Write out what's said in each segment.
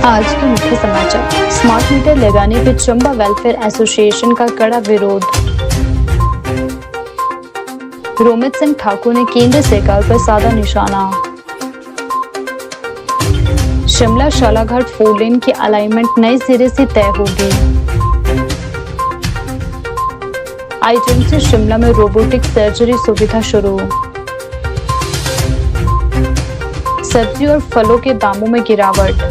आज के मुख्य समाचार। स्मार्ट मीटर लगाने पे चंबा वेलफेयर एसोसिएशन का कड़ा विरोध। रोमित सिंह ठाकुर ने केंद्र सरकार पर साधा निशाना। शिमला शालाघाट 4 लेन की अलाइनमेंट नए सिरे से तय होगी। आईजीएमसी शिमला में रोबोटिक सर्जरी सुविधा शुरू। सब्जी और फलों के दामों में गिरावट।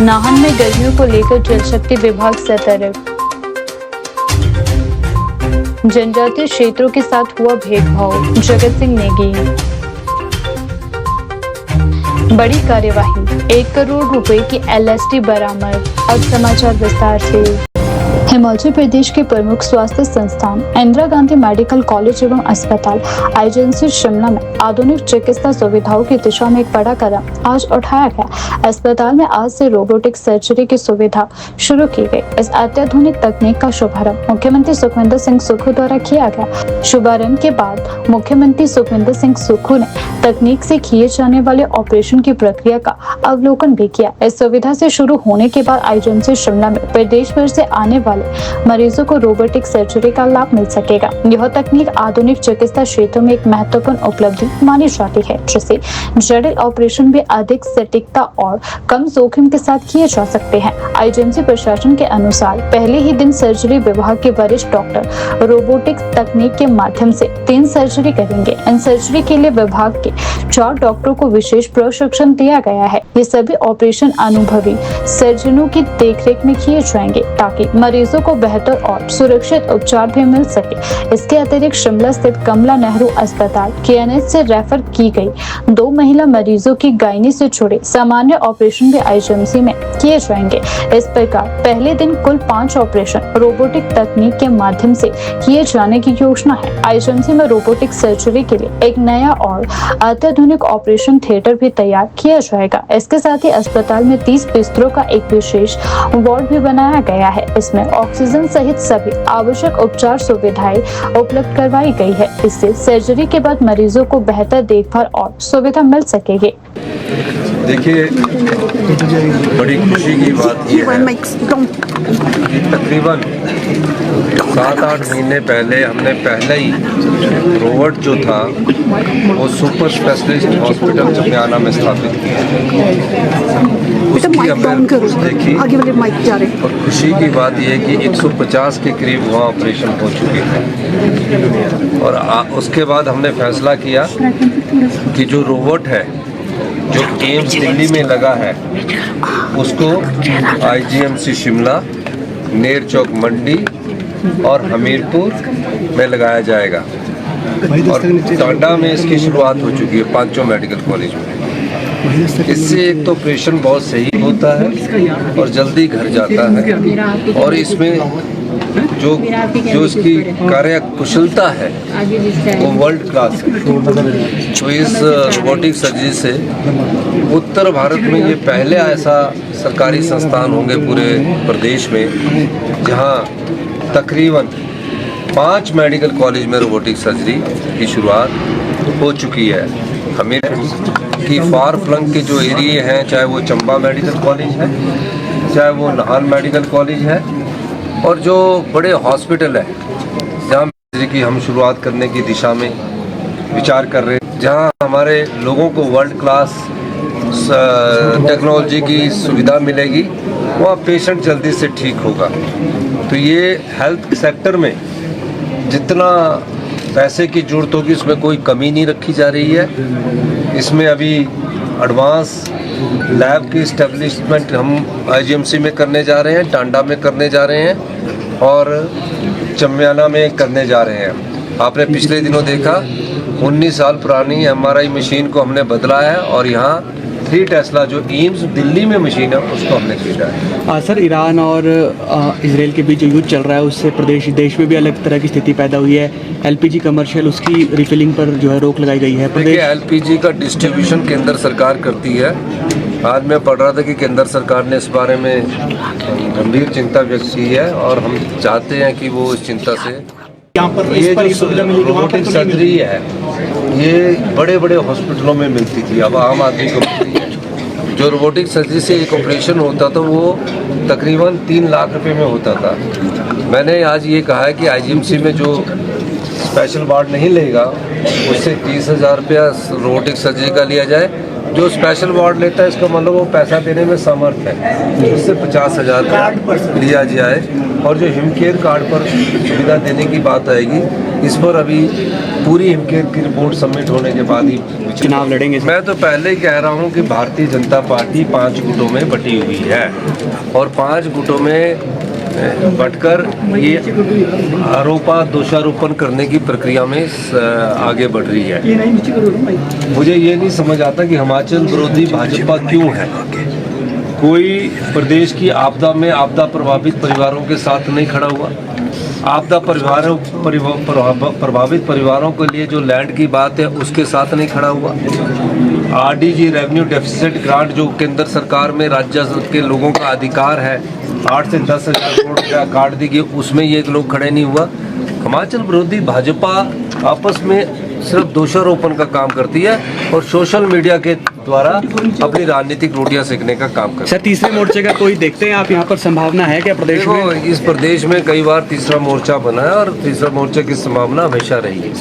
नाहन में गर्मियों को लेकर जल शक्ति विभाग सतर्क। जनजातीय क्षेत्रों के साथ हुआ भेदभाव, जगत सिंह नेगी। बड़ी कार्यवाही, 1 करोड़ रुपए की एलएसडी बरामद। अब समाचार विस्तार से। हिमाचल प्रदेश के प्रमुख स्वास्थ्य संस्थान इंदिरा गांधी मेडिकल कॉलेज एवं अस्पताल आईजीएमसी शिमला में आधुनिक चिकित्सा सुविधाओं की दिशा में एक बड़ा कदम आज उठाया गया। अस्पताल में आज से रोबोटिक सर्जरी की सुविधा शुरू की गई। इस अत्याधुनिक तकनीक का शुभारंभ मुख्यमंत्री सुखविंदर सिंह सुक्खू द्वारा किया गया। शुभारंभ के बाद मुख्यमंत्री सुखविंदर सिंह सुक्खू ने तकनीक से किए जाने वाले ऑपरेशन की प्रक्रिया का अवलोकन भी किया। इस सुविधा से शुरू होने के बाद आईजीएमसी शिमला में प्रदेश भर से आने वाले मरीजों को रोबोटिक सर्जरी का लाभ मिल सकेगा। यह तकनीक आधुनिक चिकित्सा क्षेत्र में एक महत्वपूर्ण उपलब्धि मानी जाती है, जिससे जटिल ऑपरेशन भी अधिक सटीकता और कम जोखिम के साथ किए जा सकते हैं। आईजीएमसी प्रशासन के अनुसार पहले ही दिन सर्जरी विभाग के वरिष्ठ डॉक्टर रोबोटिक तकनीक के माध्यम से 3 सर्जरी करेंगे। इन सर्जरी के लिए विभाग के 4 डॉक्टरों को विशेष प्रशिक्षण दिया गया है। ये सभी ऑपरेशन अनुभवी सर्जनों की देखरेख में किए जाएंगे ताकि मरीजों को बेहतर और सुरक्षित उपचार भी मिल सके। इसके अतिरिक्त शिमला स्थित कमला नेहरू अस्पताल केएनएच से रेफर की गई 2 महिला मरीजों की गायनी से जुड़े सामान्य ऑपरेशन भी आईजीएमसी में किए जाएंगे। इस प्रकार पहले दिन कुल 5 ऑपरेशन रोबोटिक तकनीक के माध्यम से किए जाने की योजना है। आईजीएमसी में रोबोटिक सर्जरी के लिए एक नया और अत्याधुनिक ऑपरेशन थिएटर भी तैयार किया जाएगा। इसके साथ ही अस्पताल में 30 बिस्तरों का एक विशेष वार्ड भी बनाया गया है। इसमें ऑक्सीजन सहित सभी आवश्यक उपचार सुविधाएं उपलब्ध करवाई गई है। इससे सर्जरी के बाद मरीजों को बेहतर देखभाल और सुविधा मिल सकेगी। देखिए, बड़ी खुशी की बात यह है कि तकरीबन 7-8 महीने पहले हमने पहले ही रोबोट जो था वो सुपर स्पेशलिस्ट हॉस्पिटल चमियाना में स्थापित किया। उसकी हमें देखी और खुशी की बात यह है कि 150 के करीब वहाँ ऑपरेशन हो चुके हैं। और उसके बाद हमने फैसला किया कि जो रोबोट है जो एम्स दिल्ली में लगा है उसको आईजीएमसी शिमला, नेर चौक मंडी और हमीरपुर में लगाया जाएगा। और टांडा में इसकी शुरुआत हो चुकी है 5 मेडिकल कॉलेज में। इससे एक तो ऑपरेशन बहुत सही होता है और जल्दी घर जाता है और इसमें जो इसकी कार्य कुशलता है वो वर्ल्ड क्लास है। तो इस रोबोटिक सर्जरी से उत्तर भारत में ये पहले ऐसा सरकारी संस्थान होंगे पूरे प्रदेश में जहां तकरीबन 5 मेडिकल कॉलेज में रोबोटिक सर्जरी की शुरुआत हो चुकी है। हमें कि फार फ्लंग के जो एरिया हैं, चाहे वो चंबा मेडिकल कॉलेज है, चाहे वो नाहन मेडिकल कॉलेज है और जो बड़े हॉस्पिटल है जहाँ सर्जरी की हम शुरुआत करने की दिशा में विचार कर रहे हैं, जहाँ हमारे लोगों को वर्ल्ड क्लास टेक्नोलॉजी की सुविधा मिलेगी, वहाँ पेशेंट जल्दी से ठीक होगा। तो ये हेल्थ सेक्टर में जितना पैसे की जरूरत होगी उसमें कोई कमी नहीं रखी जा रही है। इसमें अभी एडवांस लैब की इस्टेब्लिशमेंट हम आईजीएमसी में करने जा रहे हैं, टांडा में करने जा रहे हैं और चमियाना में करने जा रहे हैं। आपने पिछले दिनों देखा 19 साल पुरानी एमआरआई मशीन को हमने बदला है और यहाँ 3 टेस्ला जो एम्स दिल्ली में मशीन है उसको हमने खरीदा है। सर, ईरान और इसराइल के बीच जो युद्ध चल रहा है उससे देश में भी अलग तरह की स्थिति पैदा हुई है। एलपीजी कमर्शियल उसकी रिफिलिंग पर जो है रोक लगाई गई है। देखिए, एलपीजी का डिस्ट्रीब्यूशन केंद्र सरकार करती है। आज मैं पढ़ रहा था कि केंद्र सरकार ने इस बारे में गंभीर चिंता व्यक्त की है और हम चाहते हैं कि वो इस चिंता से ये जो रोबोटिक सर्जरी है ये बड़े बड़े हॉस्पिटलों में मिलती थी, अब आम आदमी को जो रोबोटिक सर्जरी से एक ऑपरेशन होता था वो तकरीबन 3 लाख रुपए में होता था। मैंने आज ये कहा है कि आईजीएमसी में जो स्पेशल वार्ड नहीं लेगा उससे 30,000 रुपया रोबोटिक सर्जरी का लिया जाए। जो स्पेशल वार्ड लेता है इसका मतलब वो पैसा देने में समर्थ है, उससे 50,000 रुपया लिया जाए। और जो हिमकेयर कार्ड पर सुविधा देने की बात आएगी, इस पर अभी पूरी हिमकेयर की रिपोर्ट सबमिट होने के बाद ही चुनाव लड़ेंगे। मैं तो पहले ही कह रहा हूँ कि भारतीय जनता पार्टी 5 गुटों में बटी हुई है और 5 गुटों में बटकर ये दोषारोपण करने की प्रक्रिया में आगे बढ़ रही है। मुझे ये नहीं समझ आता कि हिमाचल विरोधी भाजपा क्यों है। कोई प्रदेश की आपदा में आपदा प्रभावित परिवारों के साथ नहीं खड़ा हुआ। आपदा प्रभावित परिवारों के लिए जो लैंड की बात है उसके साथ नहीं खड़ा हुआ। आरडीजी रेवेन्यू डेफिसिट ग्रांट जो केंद्र सरकार में राज्य के लोगों का अधिकार है 8 से 10,000 करोड़ रुपया काट दी गई, उसमें ये लोग खड़े नहीं हुआ। हिमाचल विरोधी भाजपा आपस में सिर्फ दोषारोपण का काम करती है और सोशल मीडिया के द्वारा अपनी राजनीतिक रोटियां सेकने का काम करती है। सर तीसरे मोर्चे का कोई देखते हैं आप यहाँ पर संभावना है क्या प्रदेश में? इस प्रदेश में कई बार तीसरा मोर्चा बना है और तीसरा मोर्चे की संभावना हमेशा रही है।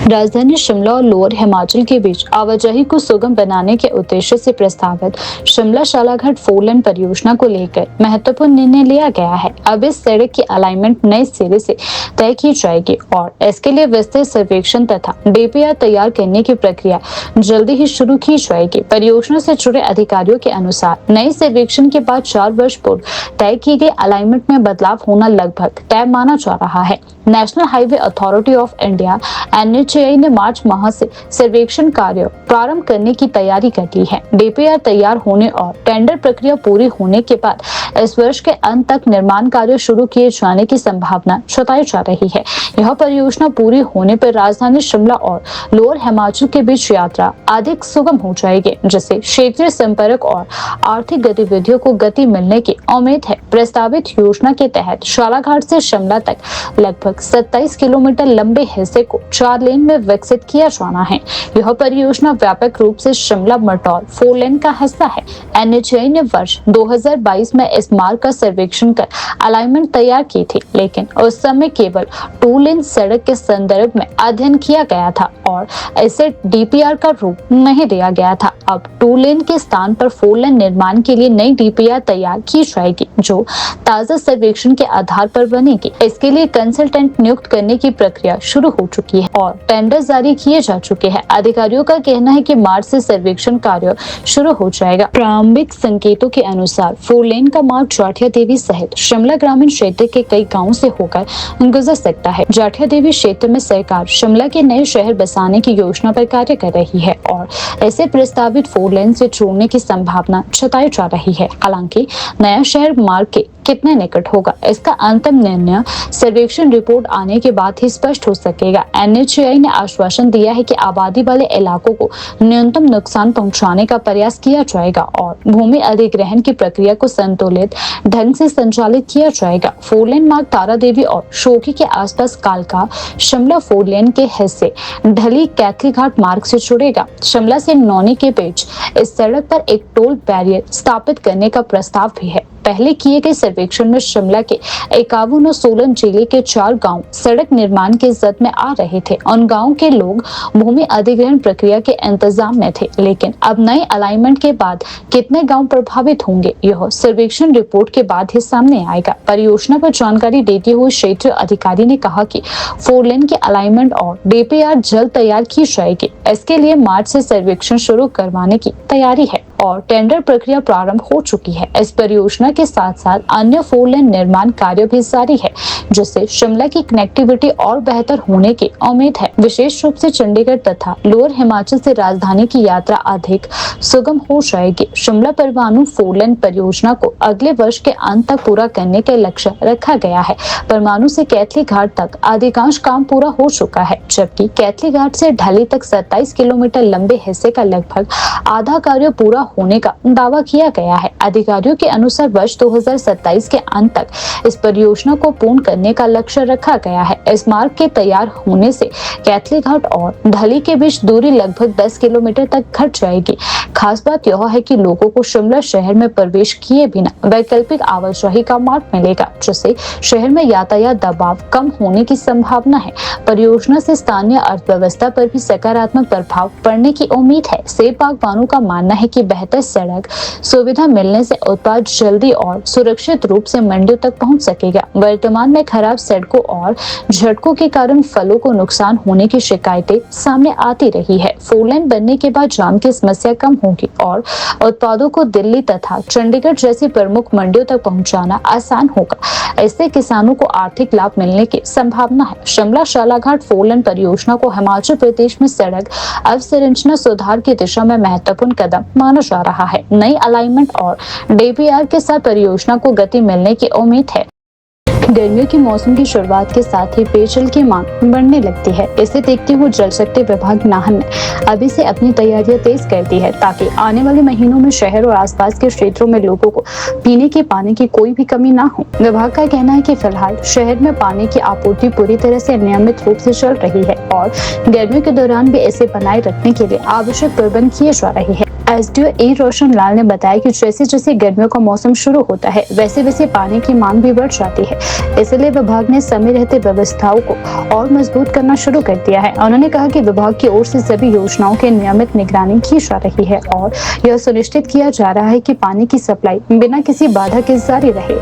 राजधानी शिमला और लोअर हिमाचल के बीच आवाजाही को सुगम बनाने के उद्देश्य से प्रस्तावित शिमला शालाघाट 4 लेन परियोजना को लेकर महत्वपूर्ण निर्णय लिया गया है। अब इस सड़क की अलाइनमेंट नए सिरे से तय की जाएगी और इसके लिए विस्तृत सर्वेक्षण तथा डीपीआर तैयार करने की प्रक्रिया जल्दी ही शुरू की जाएगी। परियोजना से जुड़े अधिकारियों के अनुसार नए सर्वेक्षण के बाद 4 वर्ष पूर्व तय की गई अलाइनमेंट में बदलाव होना लगभग तय माना जा रहा है। National highway authority of India NHAI ने मार्च माह से सर्वेक्षण कार्य प्रारंभ करने की तैयारी कर ली है। डीपीआर तैयार होने और टेंडर प्रक्रिया पूरी होने के बाद इस वर्ष के अंत तक निर्माण कार्य शुरू किए जाने की संभावना जताई जा रही है। यह परियोजना पूरी होने पर राजधानी शिमला और लोअर हिमाचल के बीच यात्रा अधिक सुगम हो जाएगी, जिससे क्षेत्रीय संपर्क और आर्थिक गतिविधियों को गति मिलने की उम्मीद है। प्रस्तावित योजना के तहत शालाघाट से शिमला तक लगभग 27 किलोमीटर लंबे हिस्से को 4 लेन में विकसित किया जाना है। यह परियोजना व्यापक रूप से शिमला मटौर 4 लेन का हिस्सा है। NHAI ने वर्ष 2022 में इस मार्ग का सर्वेक्षण कर अलाइनमेंट तैयार की थी, लेकिन उस समय केवल 2 लेन सड़क के संदर्भ में अध्ययन किया गया था और इसे डीपीआर का रूप नहीं दिया गया था। अब 2 लेन के स्थान पर 4 लेन निर्माण के लिए नई डीपीआर तैयार की जाएगी, जो ताजा सर्वेक्षण के आधार पर बनेगी। इसके लिए कंसल्टेंट नियुक्त करने की प्रक्रिया शुरू हो चुकी है और टेंडर जारी किए जा चुके हैं। अधिकारियों का कहना है कि मार्च से सर्वेक्षण कार्य शुरू हो जाएगा। प्रारंभिक संकेतों के अनुसार 4 लेन का मार्ग जाठिया देवी सहित शिमला ग्रामीण क्षेत्र के कई गांवों से होकर गुजर सकता है। जाठिया देवी क्षेत्र में सरकार शिमला के नए शहर बसाने की योजना पर कार्य कर रही है और ऐसे प्रस्तावित 4 लेन से जोड़ने की संभावना जताई जा रही है। हालांकि नया शहर मार्ग के कितने निकट होगा, इसका अंतिम निर्णय सर्वेक्षण रिपोर्ट आने के बाद ही स्पष्ट हो सकेगा। NHAI ने आश्वासन दिया है कि आबादी वाले इलाकों को न्यूनतम नुकसान पहुंचाने का प्रयास किया जाएगा और भूमि अधिग्रहण की प्रक्रिया को संतुलित ढंग से संचालित किया जाएगा। 4 लेन मार्ग तारा देवी और शोकी के आसपास कालका शिमला 4 लेन के हिस्से ढली कैथली घाट मार्ग से जुड़ेगा। शिमला से नौनी के बीच इस सड़क पर एक टोल बैरियर स्थापित करने का प्रस्ताव भी है। पहले किए गए सर्वेक्षण में शिमला के 51 और सोलन जिले के 4 गांव सड़क निर्माण के जद में आ रहे थे। उन गांव के लोग भूमि अधिग्रहण प्रक्रिया के इंतजाम में थे, लेकिन अब नए अलाइनमेंट के बाद कितने गांव प्रभावित होंगे, यह सर्वेक्षण रिपोर्ट के बाद ही सामने आएगा। परियोजना पर जानकारी देते हुए क्षेत्रीय अधिकारी ने कहा कि 4 लेन के अलाइनमेंट और डीपीआर जल्द तैयार की जाएगी। इसके लिए मार्च से सर्वेक्षण शुरू करवाने की तैयारी है और टेंडर प्रक्रिया प्रारंभ हो चुकी है। इस परियोजना के साथ साथ अन्य 4 लेन निर्माण कार्य भी जारी है, जिससे शिमला की कनेक्टिविटी और बेहतर होने की उम्मीद है। विशेष रूप से चंडीगढ़ तथा लोअर हिमाचल से राजधानी की यात्रा अधिक सुगम हो जाएगी। शिमला परवाणु 4 लेन परियोजना को अगले वर्ष के अंत तक पूरा करने के लक्ष्य रखा गया है। परवाणु से कैथली घाट तक अधिकांश काम पूरा हो चुका है, जबकि कैथली घाट से ढली तक 27 किलोमीटर लंबे हिस्से का लगभग आधा कार्य पूरा होने का दावा किया गया है। अधिकारियों के अनुसार वर्ष 2027 के अंत तक इस परियोजना को पूर्ण करने का लक्ष्य रखा गया है। इस मार्ग के तैयार होने से कैथली घाट और ढली के बीच दूरी लगभग 10 किलोमीटर तक घट जाएगी। खास बात यह है कि लोगों को शिमला शहर में प्रवेश किए बिना वैकल्पिक आवाजाही का मार्ग मिलेगा, जिससे शहर में यातायात दबाव कम होने की संभावना है। परियोजना से स्थानीय अर्थव्यवस्था पर भी सकारात्मक प्रभाव पड़ने की उम्मीद है। सेब बागवानों का मानना है कि बेहतर सड़क सुविधा मिलने से उत्पाद जल्दी और सुरक्षित रूप से मंडियों तक पहुंच सकेगा। वर्तमान में खराब सड़कों और झटकों के कारण फलों को नुकसान होने की शिकायतें सामने आती रही है। 4 लेन बनने के बाद जाम की समस्या कम होगी और उत्पादों को दिल्ली तथा चंडीगढ़ जैसी प्रमुख मंडियों तक पहुंचाना आसान होगा। इससे किसानों को आर्थिक लाभ मिलने की संभावना है। शिमला शालाघाट 4 लेन परियोजना को हिमाचल प्रदेश में सड़क अवसंरचना सुधार की दिशा में महत्वपूर्ण कदम माना जा रहा है। नई अलाइनमेंट और डीपीआर के साथ परियोजना को गति मिलने की उम्मीद है। गर्मियों के मौसम की शुरुआत के साथ ही पेयजल की मांग बढ़ने लगती है। इसे देखते हुए जल शक्ति विभाग नाहन ने अभी से अपनी तैयारियां तेज कर दी है, ताकि आने वाले महीनों में शहर और आसपास के क्षेत्रों में लोगों को पीने के पानी की कोई भी कमी ना हो। विभाग का कहना है कि फिलहाल शहर में पानी की आपूर्ति पूरी तरह से नियमित रूप से चल रही है और गर्मियों के दौरान भी इसे बनाए रखने के लिए आवश्यक प्रबंध किए जा रहे हैं। एसडीओ ए रोशन लाल ने बताया कि जैसे जैसे गर्मियों का मौसम शुरू होता है, वैसे वैसे पानी की मांग भी बढ़ जाती है। इसलिए विभाग ने समय रहते व्यवस्थाओं को और मजबूत करना शुरू कर दिया है। उन्होंने कहा कि विभाग की ओर से सभी योजनाओं की नियमित निगरानी की जा रही है और यह सुनिश्चित किया जा रहा है कि पानी की सप्लाई बिना किसी बाधा के जारी रहे।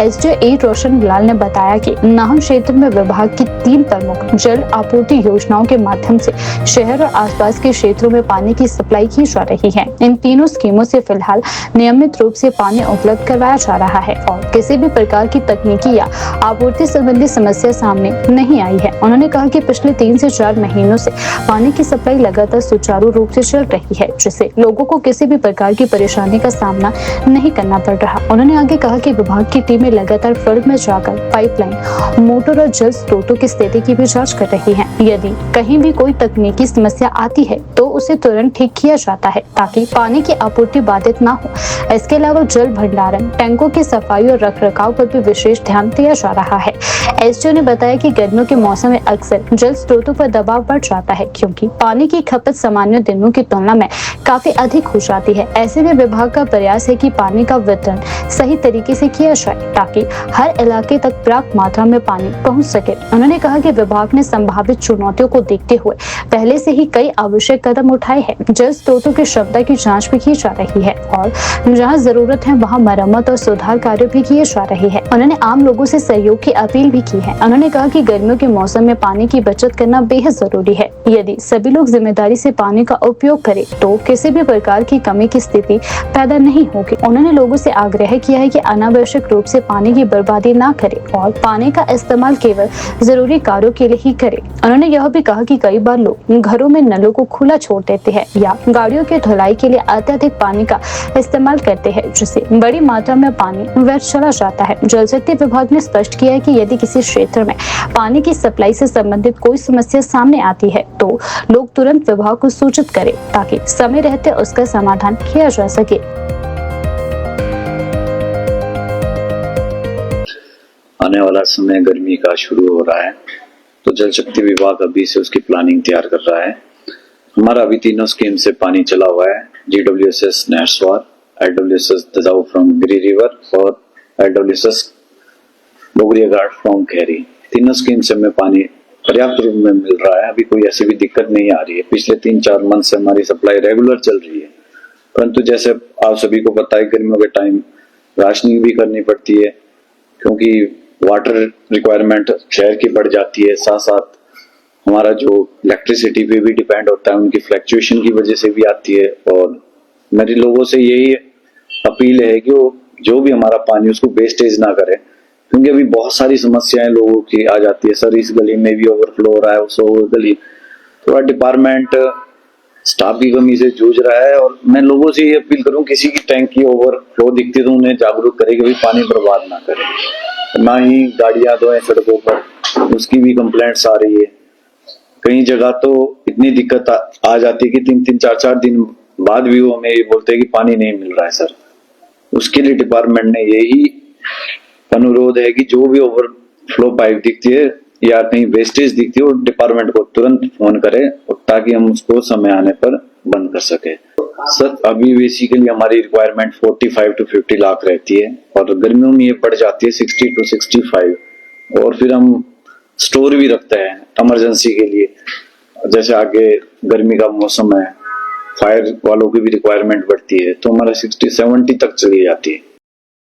एसडीओ ए रोशन लाल ने बताया कि नाहन क्षेत्र में विभाग की 3 प्रमुख जल आपूर्ति योजनाओं के माध्यम से शहर और आसपास के क्षेत्रों में पानी की सप्लाई की जा रही है। इन तीनों स्कीमों से फिलहाल नियमित रूप से पानी उपलब्ध करवाया जा रहा है और किसी भी प्रकार की तकनीकी या आपूर्ति संबंधी समस्या सामने नहीं आई है। उन्होंने कहा कि पिछले 3 से 4 महीनों से पानी की सप्लाई लगातार सुचारू रूप से चल रही है, जिससे लोगों को किसी भी प्रकार की परेशानी का सामना नहीं करना पड़ रहा। उन्होंने आगे कहा कि विभाग की टीमें लगातार फील्ड में जाकर पाइपलाइन, मोटर और जल स्रोतों की स्थिति की भी जाँच कर रही है। यदि कहीं भी कोई तकनीकी समस्या आती है तो उसे तुरंत ठीक किया जाता है, ताकि पानी की आपूर्ति बाधित ना हो। इसके अलावा जल भंडारण, टैंकों की सफाई और रखरखाव पर भी विशेष ध्यान दिया जा रहा है। एसडीओ ने बताया कि गर्मियों के मौसम में अक्सर जल स्रोतों पर दबाव बढ़ जाता है, क्योंकि पानी की खपत सामान्य दिनों की तुलना में काफी अधिक हो जाती है। ऐसे में विभाग का प्रयास है कि पानी का वितरण सही तरीके से किया जाए, ताकि हर इलाके तक पर्याप्त मात्रा में पानी पहुंच सके। उन्होंने कहा कि विभाग ने संभावित चुनौतियों को देखते हुए पहले से ही कई आवश्यक कदम उठाए हैं। जल स्रोतों की क्षमता की जांच भी की जा रही है और जहां जरूरत है वहां मरम्मत और सुधार कार्य भी किए जा रहे हैं। उन्होंने आम लोगों से सहयोग की अपील भी की है। उन्होंने कहा कि गर्मियों के मौसम में पानी की बचत करना बेहद जरूरी है। यदि सभी लोग जिम्मेदारी से पानी का उपयोग करें तो किसी भी प्रकार की कमी की स्थिति पैदा नहीं होगी। उन्होंने लोगों से आग्रह किया है कि अनावश्यक रूप से पानी की बर्बादी ना करें और पानी का इस्तेमाल केवल जरूरी कार्यों के लिए ही करें। उन्होंने यह भी कहा कि कई बार लोग घरों में नलों को खुला छोड़ देते हैं या गाड़ियों की धुलाई के लिए अत्यधिक पानी का इस्तेमाल करते हैं, जिससे बड़ी मात्रा में पानी व्यर्थ चला जाता है। जल शक्ति विभाग ने स्पष्ट किया है कि यदि किसी क्षेत्र में पानी की सप्लाई से संबंधित कोई समस्या सामने आती है तो लोग तुरंत विभाग को सूचित करें, ताकि समय रहते उसका समाधान किया जा सके। आने वाला समय गर्मी का शुरू हो रहा है, तो जल शक्ति विभाग अभी से उसकी प्लानिंग तैयार कर रहा है। हमारा अभी 3 स्कीम से पानी चला हुआ है, GWSS नैरस्वार, IWSS दजाऊ फ्रॉम गिरी रिवर और IWSS Bogariya Ghat from Khairi. 3 scheme से हमें पानी पर्याप्त रूप में मिल रहा है। अभी कोई ऐसी भी दिक्कत नहीं आ रही है। पिछले 3-4 मंथ से हमारी सप्लाई रेगुलर चल रही है, परंतु जैसे आप सभी को पता है गर्मियों के टाइम राशनिंग भी करनी पड़ती है, क्योंकि वाटर रिक्वायरमेंट शहर की बढ़ जाती है। साथ साथ हमारा जो इलेक्ट्रिसिटी पे भी डिपेंड होता है, उनकी फ्लक्चुएशन की वजह से भी आती है। और मेरी लोगों से यही अपील है कि वो जो भी हमारा पानी उसको वेस्टेज ना करे, क्योंकि अभी बहुत सारी समस्याएं लोगों की आ जाती है। सर इस गली में भी ओवरफ्लो हो रहा है, उस गली थोड़ा डिपार्टमेंट स्टाफ की कमी से जूझ रहा है। और मैं लोगों से ये अपील करूं, किसी की टैंकी ओवरफ्लो दिखती तो उन्हें जागरूक करे कि भाई पानी बर्बाद ना करें। ना ही गाड़ियां धोएं सड़कों पर, उसकी भी कंप्लेंट्स आ रही है। कई जगह तो इतनी दिक्कत आ जाती है कि 3-3, 4-4 दिन बाद भी वो हमें ये बोलते हैं कि पानी नहीं मिल रहा है सर। उसके लिए डिपार्टमेंट ने यही अनुरोध है कि जो भी ओवरफ्लो पाइप दिखती है या कहीं वेस्टेज दिखती है वो डिपार्टमेंट को तुरंत फोन करे ताकि हम उसको समय आने पर बंद कर सके। सर अभी बेसिकली हमारी रिक्वायरमेंट 45 to 50 लाख रहती है और गर्मियों में ये बढ़ जाती है 60 to 65 और फिर हम स्टोर भी रखते हैं इमरजेंसी के लिए। जैसे आगे गर्मी का मौसम है, फायर वालों की भी रिक्वायरमेंट बढ़ती है तो हमारा 60-70 तक चली जाती है।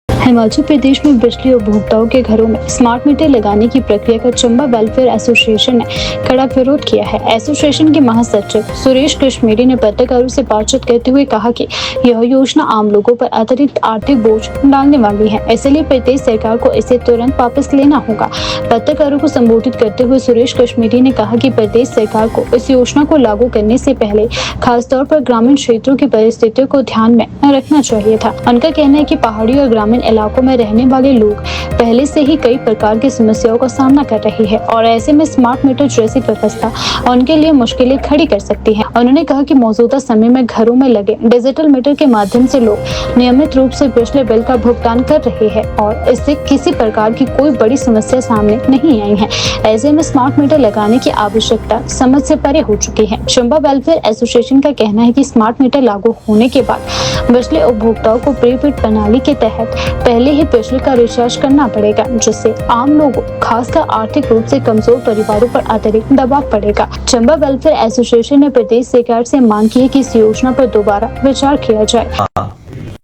हिमाचल प्रदेश में बिजली उपभोक्ताओं के घरों में स्मार्ट मीटर लगाने की प्रक्रिया का चंबा वेलफेयर एसोसिएशन ने कड़ा विरोध किया है। एसोसिएशन के महासचिव सुरेश कश्मीरी ने पत्रकारों से बातचीत करते हुए कहा कि यह योजना आम लोगों पर अतिरिक्त आर्थिक बोझ डालने वाली है, इसलिए प्रदेश सरकार को इसे तुरंत वापस लेना होगा। पत्रकारों को संबोधित करते हुए सुरेश कश्मीरी ने कहा कि प्रदेश सरकार को इस योजना को लागू करने से पहले खासतौर पर ग्रामीण क्षेत्रों की परिस्थितियों को ध्यान में रखना चाहिए था। उनका कहना है कि पहाड़ी और ग्रामीण इलाकों में रहने वाले लोग पहले से ही कई प्रकार की समस्याओं का सामना कर रहे हैं और ऐसे में स्मार्ट मीटर जैसी व्यवस्था उनके लिए मुश्किलें खड़ी कर सकती है। उन्होंने कहा कि मौजूदा समय में घरों में लगे डिजिटल मीटर के माध्यम से लोग नियमित रूप से बिजली बिल का भुगतान कर रहे हैं और इससे किसी प्रकार की कोई बड़ी समस्या सामने नहीं आई है। ऐसे में स्मार्ट मीटर लगाने की आवश्यकता समझ से परे हो चुकी है। चंबा वेलफेयर एसोसिएशन का कहना है कि स्मार्ट मीटर लागू होने के बाद बिजली उपभोक्ताओं को प्रीपेड प्रणाली के तहत पहले ही बिजली का रिचार्ज करना पड़ेगा, जिससे आम लोगों खासकर आर्थिक रूप से कमजोर परिवारों पर अतिरिक्त दबाव पड़ेगा। चंबा वेलफेयर एसोसिएशन ने प्रदेश सरकार से मांग की है कि इस योजना पर दोबारा विचार किया जाए।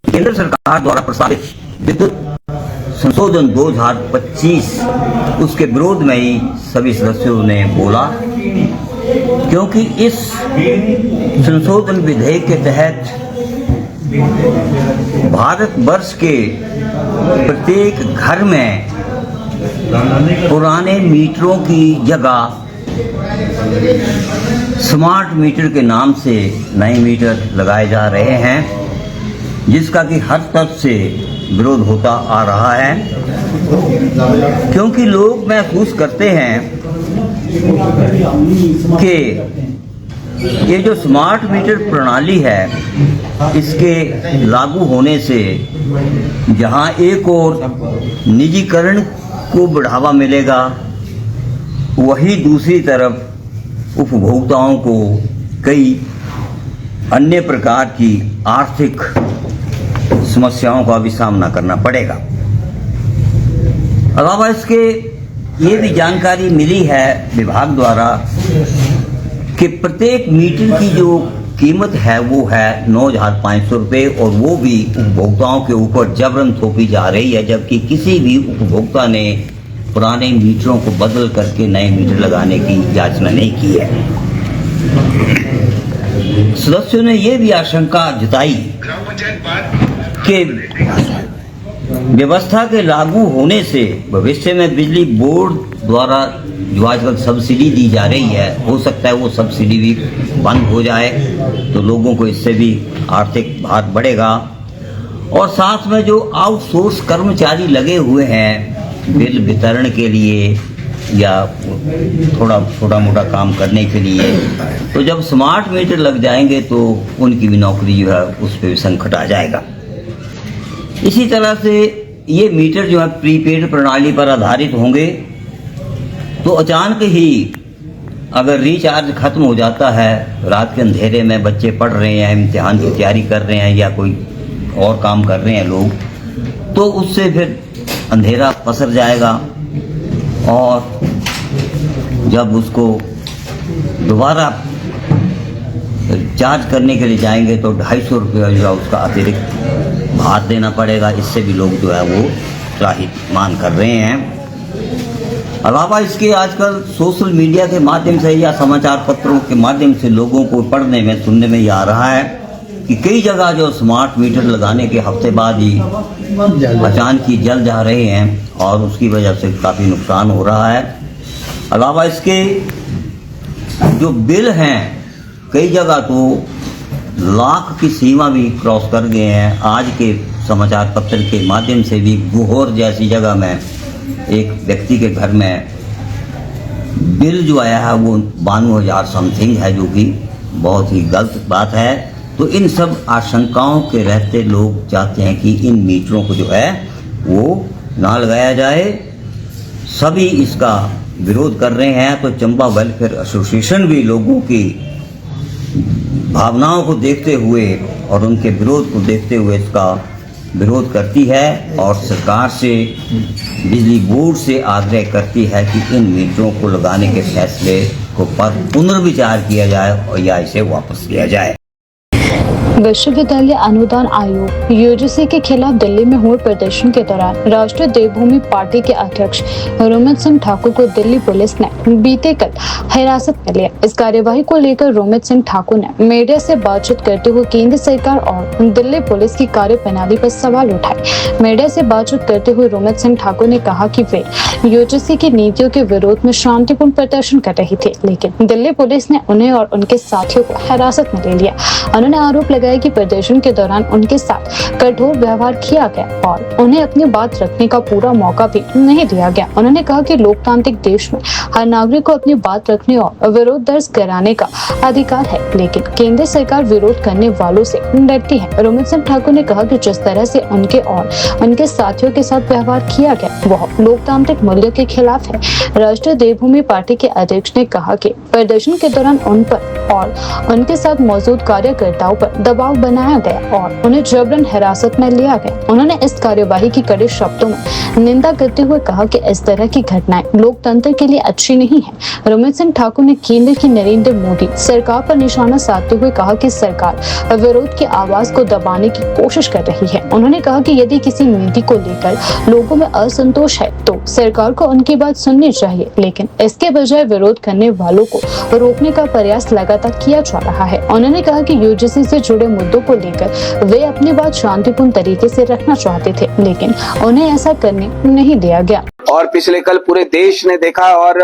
केंद्र सरकार द्वारा प्रस्तावित विद्युत संशोधन 2025 उसके विरोध में ही सभी सदस्यों ने बोला, क्योंकि इस संशोधन विधेयक के तहत भारत वर्ष के प्रत्येक घर में पुराने मीटरों की जगह स्मार्ट मीटर के नाम से नए मीटर लगाए जा रहे हैं, जिसका कि हर तरफ से विरोध होता आ रहा है, क्योंकि लोग महसूस करते हैं कि ये जो स्मार्ट मीटर प्रणाली है इसके लागू होने से जहां एक और निजीकरण को बढ़ावा मिलेगा, वही दूसरी तरफ उपभोक्ताओं को कई अन्य प्रकार की आर्थिक समस्याओं का भी सामना करना पड़ेगा। अलावा इसके ये भी जानकारी मिली है विभाग द्वारा कि प्रत्येक मीटर की जो कीमत है वो है 9,500 रुपये और वो भी उपभोक्ताओं के ऊपर जबरन थोपी जा रही है, जबकि किसी भी उपभोक्ता ने पुराने मीटरों को बदल करके नए मीटर लगाने की याचना नहीं की है। सदस्यों ने ये भी आशंका जताई कि व्यवस्था के लागू होने से भविष्य में बिजली बोर्ड द्वारा जो आजकल सब्सिडी दी जा रही है, हो सकता है वो सब्सिडी भी बंद हो जाए, तो लोगों को इससे भी आर्थिक भार बढ़ेगा। और साथ में जो आउटसोर्स कर्मचारी लगे हुए हैं बिल वितरण के लिए या थोड़ा छोटा मोटा काम करने के लिए, तो जब स्मार्ट मीटर लग जाएंगे तो उनकी भी नौकरी जो है उस पर भी संकट आ जाएगा। इसी तरह से ये मीटर जो है प्रीपेड प्रणाली पर आधारित होंगे, तो अचानक ही अगर रिचार्ज खत्म हो जाता है, रात के अंधेरे में बच्चे पढ़ रहे हैं, इम्तिहान की तैयारी कर रहे हैं या कोई और काम कर रहे हैं लोग, तो उससे फिर अंधेरा पसर जाएगा और जब उसको दोबारा चार्ज करने के लिए जाएंगे तो 250 रुपये जो है उसका अतिरिक्त भार देना पड़ेगा। इससे भी लोग जो है वो त्राहिमाम कर रहे हैं। अलावा इसके आजकल सोशल मीडिया के माध्यम से या समाचार पत्रों के माध्यम से लोगों को पढ़ने में सुनने में ये आ रहा है कि कई जगह जो स्मार्ट मीटर लगाने के हफ्ते बाद ही अचानक ही जल जा रहे हैं और उसकी वजह से काफ़ी नुकसान हो रहा है। अलावा इसके जो बिल हैं कई जगह तो लाख की सीमा भी क्रॉस कर गए हैं। आज के समाचार पत्र के माध्यम से भी गुहोर जैसी जगह में एक व्यक्ति के घर में बिल जो आया है वो 92,000 समथिंग है, जो कि बहुत ही गलत बात है। तो इन सब आशंकाओं के रहते लोग चाहते हैं कि इन मीटरों को जो है वो ना लगाया जाए। सभी इसका विरोध कर रहे हैं। तो चंबा वेलफेयर एसोसिएशन भी लोगों की भावनाओं को देखते हुए और उनके विरोध को देखते हुए इसका विरोध करती है और सरकार से, बिजली बोर्ड से आग्रह करती है कि इन मीटरों को लगाने के फैसले को पर पुनर्विचार किया जाए और या इसे वापस लिया जाए। विश्वविद्यालय अनुदान आयोग यूजीसी के खिलाफ दिल्ली में हुए प्रदर्शन के दौरान राष्ट्रीय देवभूमि पार्टी के अध्यक्ष रोमित सिंह ठाकुर को दिल्ली पुलिस ने बीते कल हिरासत में लिया। इस कार्यवाही को लेकर रोमित सिंह ठाकुर ने मीडिया से बातचीत करते हुए केंद्र सरकार और दिल्ली पुलिस की कार्यप्रणाली पर सवाल उठाए। मीडिया से बातचीत करते हुए रोमित सिंह ठाकुर ने कहा कि वे यूजीसी की नीतियों के विरोध में शांतिपूर्ण प्रदर्शन कर रही थी, लेकिन दिल्ली पुलिस ने उन्हें और उनके साथियों को हिरासत में ले लिया। उन्होंने आरोप लगाया कि प्रदर्शन के दौरान उनके साथ कठोर व्यवहार किया गया और उन्हें अपनी बात रखने का पूरा मौका भी नहीं दिया गया। उन्होंने कहा कि लोकतांत्रिक देश में हर नागरिक को अपनी बात रखने और विरोध दर्ज कराने का अधिकार है, लेकिन केंद्र सरकार विरोध करने वालों से डरती है। रोमित सिंह ठाकुर ने कहा कि जिस तरह से उनके और उनके साथियों के साथ व्यवहार किया गया वह लोकतांत्रिक मूल्य के खिलाफ है। राष्ट्रीय देवभूमि पार्टी के अध्यक्ष ने कहा कि प्रदर्शन के दौरान उन पर और उनके साथ मौजूद कार्यकर्ताओं पर दबाव बनाया गया और उन्हें जबरन हिरासत में लिया गया। उन्होंने इस कार्यवाही की कड़े शब्दों में निंदा करते हुए कहा कि इस तरह की घटनाएं लोकतंत्र के लिए अच्छी नहीं है। रोमित सिंह ठाकुर ने केंद्र की नरेंद्र मोदी सरकार पर निशाना साधते हुए कहा कि सरकार विरोध की आवाज को दबाने की कोशिश कर रही है। उन्होंने कहा कि यदि किसी नीति को लेकर लोगों में असंतोष है तो सरकार को उनकी बात सुननी चाहिए, लेकिन इसके बजाय विरोध करने वालों को रोकने का प्रयास लगातार किया जा रहा है। उन्होंने कहा कि यूजीसी से जुड़े मुद्दों को लेकर वे अपनी बात शांतिपूर्ण तरीके से रखना चाहते थे, लेकिन उन्हें ऐसा करने नहीं दिया गया। और पिछले कल पूरे देश ने देखा और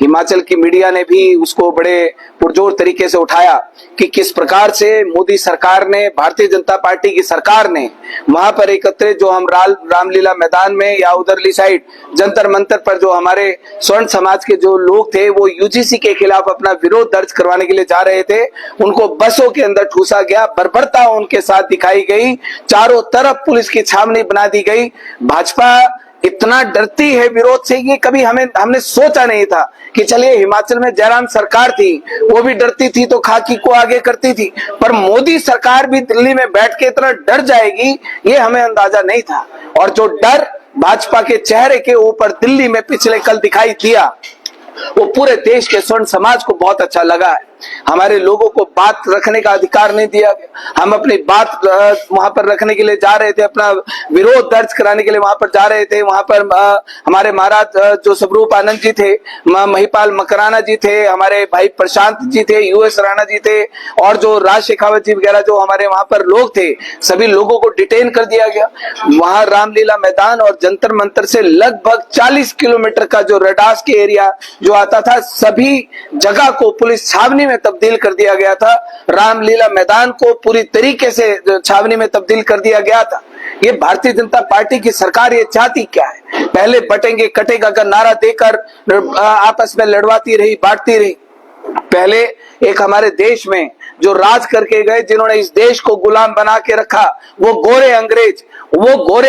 हिमाचल की मीडिया ने भी उसको बड़े पुरजोर तरीके से उठाया कि किस प्रकार से मोदी सरकार ने, भारतीय जनता पार्टी की सरकार ने वहां पर एकत्रित जो हम रामलीला मैदान में या उधरली साइड जंतर मंतर पर जो हमारे स्वर्ण समाज के जो लोग थे वो यूजीसी के खिलाफ अपना विरोध दर्ज करवाने के लिए जा रहे थे, उनको बसों के अंदर ठूसा गया, बर्बरता उनके साथ दिखाई गई, चारों तरफ पुलिस की छावनी बना दी गई। भाजपा इतना डरती है विरोध से कि कभी हमने सोचा नहीं था कि चलिए हिमाचल में जयराम सरकार थी वो भी डरती थी तो खाकी को आगे करती थी, पर मोदी सरकार भी दिल्ली में बैठ के इतना डर जाएगी ये हमें अंदाजा नहीं था। और जो डर भाजपा के चेहरे के ऊपर दिल्ली में पिछले कल दिखाई दिया वो पूरे देश के स्वर्ण समाज को बहुत अच्छा लगा है। हमारे लोगों को बात रखने का अधिकार नहीं दिया गया। हम अपनी बात वहां पर रखने के लिए जा रहे थे, अपना विरोध दर्ज कराने के लिए वहां पर जा रहे थे। वहां पर हमारे महाराज जो स्वरूप आनंद जी थे, महिपाल मकराना जी थे, हमारे भाई प्रशांत जी थे, यूएस राणा जी थे और जो राज शेखावत जी वगैरह जो हमारे वहां पर लोग थे, सभी लोगों को डिटेन कर दिया गया। वहां रामलीला मैदान और जंतर मंतर से लगभग 40 किलोमीटर का जो रडास के एरिया जो आता था, सभी जगह को पुलिस छावनी में तब्दील कर दिया गया था। रामलीला मैदान को पूरी तरीके से छावनी में तब्दील कर दिया गया था। ये भारतीय जनता पार्टी की सरकार ये चाहती क्या है? पहले बटेंगे कटेगा का नारा देकर आपस में लड़वाती रही, बांटती रही। पहले एक हमारे देश में जो राज करके गए, जिन्होंने इस देश को गुलाम बना के रखा, वो गोरे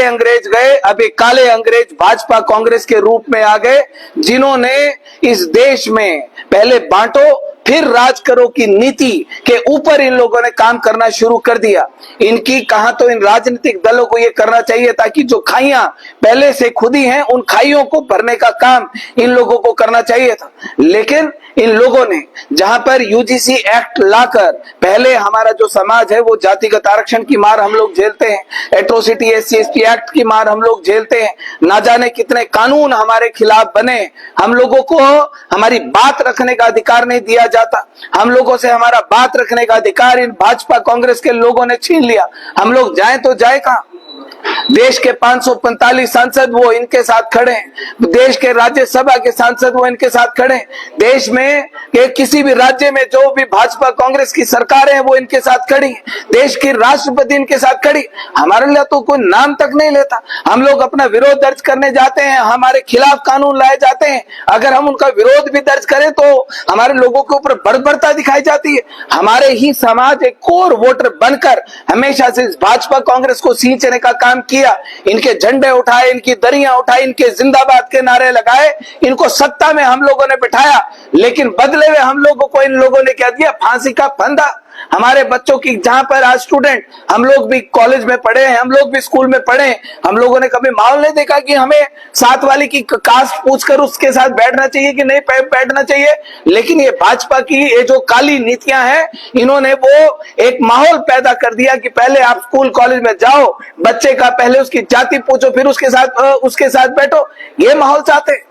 अंग्रेज गए। अब एक काले अंग्रेज भाजपा कांग्रेस के रूप में आ गए, जिन्होंने इस देश में पहले बांटो फिर राज करो की नीति के ऊपर इन लोगों ने काम करना शुरू कर दिया। इनकी कहा तो इन राजनीतिक दलों को ये करना चाहिए ताकि जो खाइयां पहले से खुदी हैं उन खाइयों को भरने का काम इन लोगों को करना चाहिए था। लेकिन इन लोगों ने जहां पर यूजीसी एक्ट लाकर, पहले हमारा जो समाज है वो जातिगत आरक्षण की मार हम लोग झेलते हैं, एट्रोसिटी SC/ST एक्ट की मार हम लोग झेलते हैं, ना जाने कितने कानून हमारे खिलाफ बने, हम लोगों को हमारी बात रखने का अधिकार नहीं दिया जाता, हम लोगों से हमारा बात रखने का अधिकार इन भाजपा कांग्रेस के लोगों ने छीन लिया। हम लोग जाएं तो जाए कहां? देश के 545 सांसद वो इनके साथ खड़े हैं, देश के राज्यसभा के सांसद वो इनके साथ खड़े हैं, देश में के किसी भी राज्य में जो भी भाजपा कांग्रेस की सरकार है वो इनके साथ खड़ी है, देश की राष्ट्रपति इनके साथ खड़ी। हमारे लिए तो कोई नाम तक नहीं लेता। हम लोग अपना विरोध दर्ज करने जाते हैं, हमारे खिलाफ कानून लाए जाते हैं, अगर हम उनका विरोध भी दर्ज करें तो हमारे लोगों के ऊपर बर्बरता दिखाई जाती है। हमारे ही समाज एक कोर वोटर बनकर हमेशा से भाजपा कांग्रेस को सींचने का काम किया, इनके झंडे उठाए, इनकी दरियां उठाई, इनके जिंदाबाद के नारे लगाए, इनको सत्ता में हम लोगों ने बिठाया, लेकिन बदले में हम लोगों को इन लोगों ने क्या दिया? फांसी का फंदा। हमारे बच्चों की, जहां पर आज स्टूडेंट, हम लोग भी कॉलेज में पढ़े हैं, हम लोग भी स्कूल में पढ़े हैं, हम लोगों ने कभी माहौल नहीं देखा कि हमें साथ वाली की कास्ट पूछकर उसके साथ बैठना चाहिए कि नहीं बैठना चाहिए। लेकिन ये भाजपा की ये जो काली नीतियां हैं, इन्होंने वो एक माहौल पैदा कर दिया कि पहले आप स्कूल कॉलेज में जाओ, बच्चे का पहले उसकी जाति पूछो, फिर उसके साथ बैठो। ये माहौल चाहते।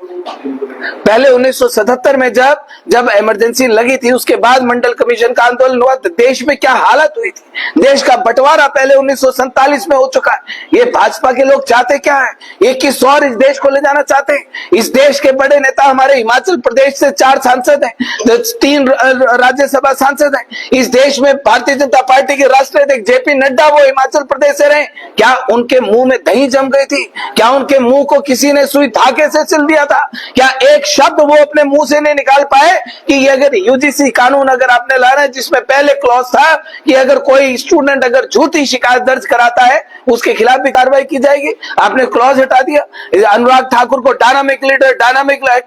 पहले 1977 में जब इमरजेंसी लगी थी, उसके बाद मंडल कमीशन का आंदोलन हुआ, तो देश में क्या हालत हुई थी। देश का बंटवारा पहले 1947 में हो चुका है। ये भाजपा के लोग चाहते क्या है? ये किस और इस देश को ले जाना चाहते हैं। इस देश के बड़े नेता हमारे हिमाचल प्रदेश से 4 सांसद हैं, 3 राज्यसभा सांसद हैं। इस देश में भारतीय जनता पार्टी के राष्ट्रीय अध्यक्ष जेपी नड्डा वो हिमाचल प्रदेश से रहे। क्या उनके मुंह में दही जम गई थी? क्या उनके मुंह को किसी ने सुई धागे से सिल दिया था? क्या एक शब्द वो अपने मुंह से नहीं निकाल पाए कि ये अगर यूजीसी कानून अगर आपने लाना है, जिसमें पहले क्लॉज था कि अगर कोई स्टूडेंट अगर झूठी शिकायत दर्ज कराता है उसके खिलाफ भी कार्रवाई की जाएगी, आपने क्लॉज हटा दिया। अनुराग ठाकुर को डायनामिक लीडर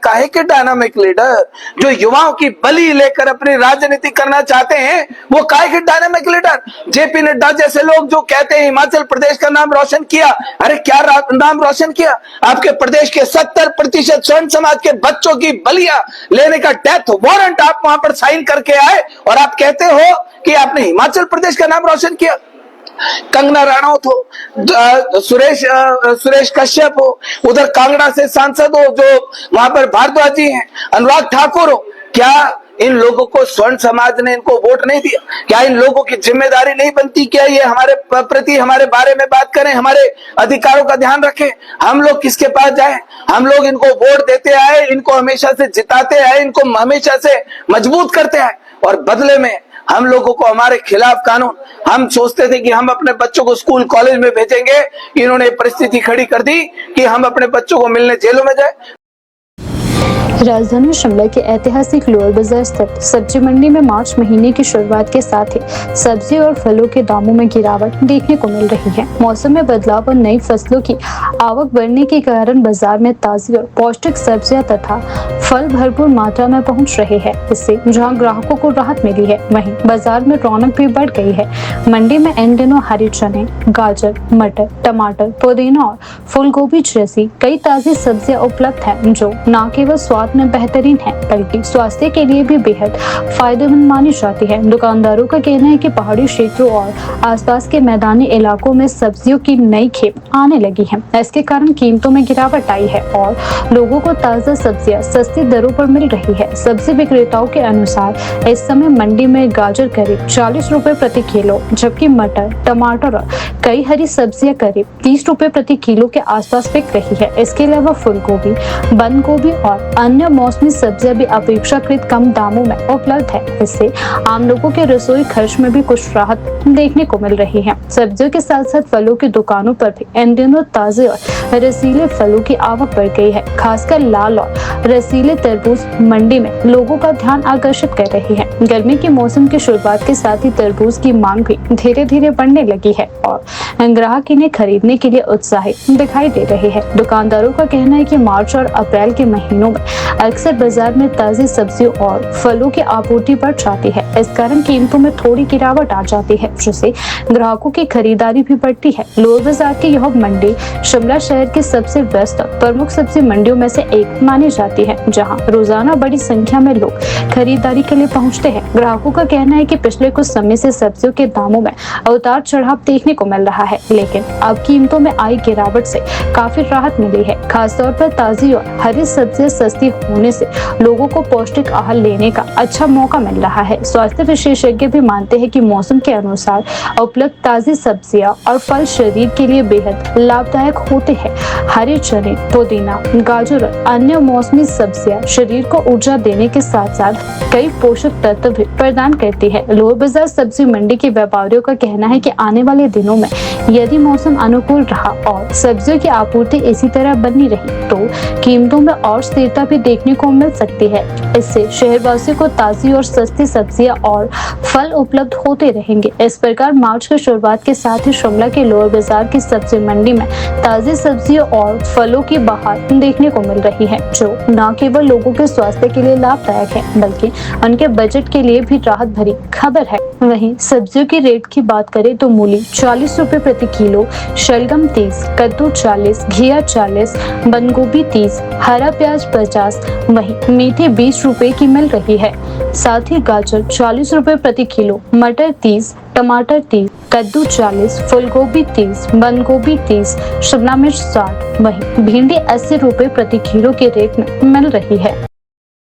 काहे के डायनामिक लीडर? जो युवाओं की बलि लेकर अपनी राजनीति करना चाहते हैं वो काहे के डायनामिक लीडर? जेपी नड्डा जैसे लोग जो कहते हैं हिमाचल प्रदेश का नाम रोशन किया, अरे क्या नाम रोशन किया? आपके प्रदेश के 70% स्वर्ण समाज के बच्चों की बलियां लेने का डेथ वारंट आप वहां पर साइन करके आए और आप कहते हो कि आपने हिमाचल प्रदेश का नाम रोशन किया। कंगना राणौत हो, सुरेश कश्यप हो, उधर कांगड़ा से सांसद हो जो वहां पर भारद्वाज जी हैं, अनुराग ठाकुर हो, क्या इन लोगों को स्वर्ण समाज ने इनको वोट नहीं दिया? क्या इन लोगों की जिम्मेदारी नहीं बनती? क्या ये हमारे प्रति हमारे बारे में बात करें, हमारे अधिकारों का ध्यान रखें? हम लोग किसके पास जाएं? हम लोग इनको वोट देते आए, इनको हमेशा से जिताते आए, इनको हमेशा से मजबूत करते आए, और बदले में हम लोगों को हमारे खिलाफ कानून, हम सोचते थे कि हम अपने बच्चों को स्कूल कॉलेज में भेजेंगे, इन्होंने परिस्थिति खड़ी कर दी कि हम अपने बच्चों को मिलने जेलों में जाए। राजधानी शिमला के ऐतिहासिक लोअर बाजार स्थित सब्जी मंडी में मार्च महीने की शुरुआत के साथ ही सब्जी और फलों के दामों में गिरावट देखने को मिल रही है। मौसम में बदलाव और नई फसलों की आवक बढ़ने के कारण बाजार में ताजी और पौष्टिक सब्जियां तथा फल भरपूर मात्रा में पहुंच रहे हैं। इससे जहां ग्राहकों को राहत मिली है, वहीं बाजार में रौनक भी बढ़ गई है। मंडी में इन दिनों हरी चने, गाजर, मटर, टमाटर, पुदीना और फूल गोभी जैसी कई ताजी सब्जियां उपलब्ध हैं, जो न केवल स्वाद में बेहतरीन है बल्कि स्वास्थ्य के लिए भी बेहद फायदेमंद मानी जाती है। दुकानदारों का कहना है कि पहाड़ी क्षेत्रों और आसपास के मैदानी इलाकों में सब्जियों की नई खेप आने लगी है। इसके कारण कीमतों में गिरावट आई है और लोगों को ताजा सब्जियां सस्ती दरों पर मिल रही है। सब्जी विक्रेताओं के अनुसार इस समय मंडी में गाजर करीब 40 रुपए प्रति किलो, जबकि मटर, टमाटर और कई हरी सब्जियां करीब 30 रुपए प्रति किलो के आसपास बिक रही है। इसके अलावा फूल गोभी, बंद गोभी और अन्य मौसमी सब्जियां भी अपेक्षाकृत कम दामों में उपलब्ध है। इससे आम लोगों के रसोई खर्च में भी कुछ राहत देखने को मिल रही है। सब्जियों के साथ साथ फलों की दुकानों पर भी इन दिनों ताजे और रसीले फलों की आवक बढ़ गई है। खासकर लाल और रसीले तरबूज मंडी में लोगों का ध्यान आकर्षित कर रही है। गर्मी के मौसम की शुरुआत के साथ ही तरबूज की मांग भी धीरे धीरे बढ़ने लगी है और ग्राहक इन्हें खरीदने के लिए उत्साहित दिखाई दे रहे हैं। दुकानदारों का कहना है कि मार्च और अप्रैल के महीनों में अक्सर बाजार में ताजी सब्जियों और फलों की आपूर्ति बढ़ जाती है। इस कारण कीमतों में थोड़ी गिरावट आ जाती है, जिससे ग्राहकों की खरीदारी भी बढ़ती है। लोअर बाजार की यह मंडी शिमला शहर की सबसे व्यस्त प्रमुख सब्जी मंडियों में से एक मानी जाती है, जहां रोजाना बड़ी संख्या में लोग खरीदारी के लिए पहुंचते हैं। ग्राहकों का कहना है कि पिछले कुछ समय से सब्जियों के दामों में उतार चढ़ाव देखने को मिल रहा है, लेकिन अब कीमतों में आई गिरावट से काफी राहत मिली है। खासतौर पर ताजी और हरी सब्जियां सस्ती होने से लोगों को पौष्टिक आहार लेने का अच्छा मौका मिल रहा है। स्वास्थ्य विशेषज्ञ भी मानते हैं कि मौसम के अनुसार उपलब्ध ताजी सब्जियां और फल शरीर के लिए बेहद लाभदायक होते हैं। हरे चने, पुदीना, गाजर और अन्य मौसमी सब्जियां शरीर को ऊर्जा देने के साथ साथ कई पोषक तत्व भी प्रदान करती है। लोअर बाजार सब्जी मंडी के व्यापारियों का कहना है कि आने वाले दिनों में यदि मौसम अनुकूल रहा और सब्जियों की आपूर्ति इसी तरह बनी रही तो कीमतों में और स्थिरता भी देखने को मिल सकती है। इससे शहरवासियों को ताजी और सस्ती सब्जियां और फल उपलब्ध होते रहेंगे। इस प्रकार मार्च की शुरुआत के साथ ही शिमला के लोअर बाजार की सब्जी मंडी में ताजी सब्जियों और फलों की बहार देखने को मिल रही है, जो न केवल लोगों के स्वास्थ्य के लिए लाभदायक है बल्कि उनके बजट के लिए भी राहत भरी खबर है। वहीं सब्जियों की रेट की बात करें तो मूली 40 रुपए प्रति किलो, शलगम 30, कद्दू 40, घिया 40, बंद गोभी 30, हरा प्याज 50, वहीं मेथी 20 रुपए की मिल रही है। साथ ही गाजर 40 रुपए प्रति किलो, मटर 30, टमाटर 30, कद्दू 40, फूलगोभी 30, बंद गोभी 30, शिमला मिर्च 60, वहीं भिंडी 80 रुपए प्रति किलो के रेट में मिल रही है।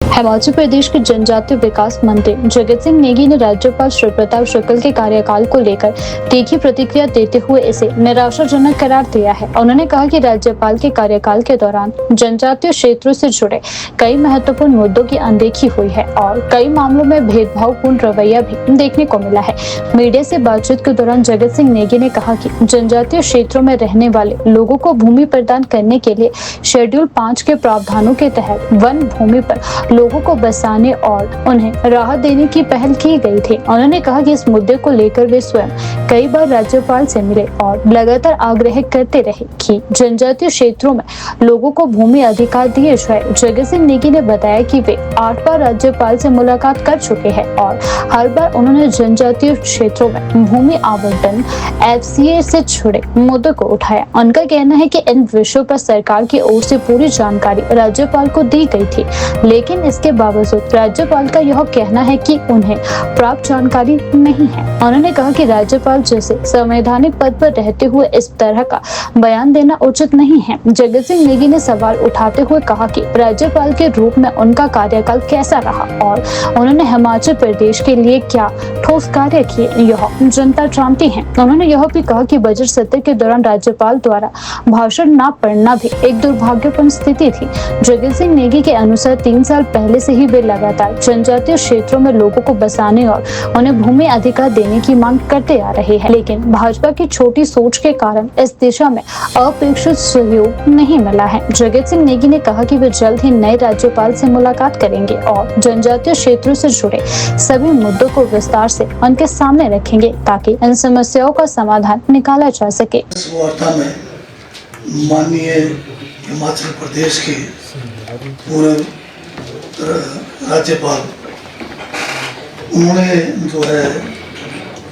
हिमाचल प्रदेश के जनजातीय विकास मंत्री जगत सिंह नेगी ने राज्यपाल श्री प्रताप शुक्ल के कार्यकाल को लेकर तीखी प्रतिक्रिया देते हुए इसे निराशाजनक करार दिया है। उन्होंने कहा कि राज्यपाल के कार्यकाल के दौरान जनजातीय क्षेत्रों से जुड़े कई महत्वपूर्ण मुद्दों की अनदेखी हुई है और कई मामलों में भेदभावपूर्ण रवैया भी देखने को मिला है। मीडिया से बातचीत के दौरान जगत सिंह नेगी ने कहा कि जनजातीय क्षेत्रों में रहने वाले लोगों को भूमि प्रदान करने के लिए शेड्यूल 5 के प्रावधानों के तहत वन भूमि पर लोगों को बसाने और उन्हें राहत देने की पहल की गई थी। उन्होंने कहा कि इस मुद्दे को लेकर वे स्वयं कई बार राज्यपाल से मिले और लगातार आग्रह करते रहे कि जनजातीय क्षेत्रों में लोगों को भूमि अधिकार दिए जाए। जगत सिंह नेगी ने बताया कि वे 8 बार राज्यपाल से मुलाकात कर चुके हैं और हर बार उन्होंने जनजातीय क्षेत्रों में भूमि आवंटन FCA से जुड़े मुद्दों को उठाया। उनका कहना है कि इन विषयों पर सरकार की ओर से पूरी जानकारी राज्यपाल को दी गई थी, लेकिन इसके बावजूद राज्यपाल का यह कहना है कि उन्हें प्राप्त जानकारी नहीं है। उन्होंने कहा कि राज्यपाल जैसे संवैधानिक पद पर रहते हुए इस तरह का बयान देना उचित नहीं है। जगत सिंह नेगी ने सवाल उठाते हुए कहा कि राज्यपाल के रूप में उनका कार्यकाल कैसा रहा और उन्होंने हिमाचल प्रदेश के लिए क्या ठोस कार्य किए, यह जनता जानती है। उन्होंने यह भी कहा कि बजट सत्र के दौरान राज्यपाल द्वारा भाषण न पढ़ना भी एक दुर्भाग्यपूर्ण स्थिति थी। जगत सिंह नेगी के अनुसार 3 साल पहले से ही वे लगातार जनजातीय क्षेत्रों में लोगों को बसाने और उन्हें भूमि अधिकार देने की मांग करते आ रहे हैं, लेकिन भाजपा की छोटी सोच के कारण इस दिशा में अपेक्षित सहयोग नहीं मिला है। जगत सिंह नेगी ने कहा कि वे जल्द ही नए राज्यपाल से मुलाकात करेंगे और जनजातीय क्षेत्रों से जुड़े सभी मुद्दों को विस्तार से उनके सामने रखेंगे ताकि इन समस्याओं का समाधान निकाला जा सके। इस वार्ता में माननीय हिमाचल प्रदेश के पूर्व राज्यपाल उन्होंने जो है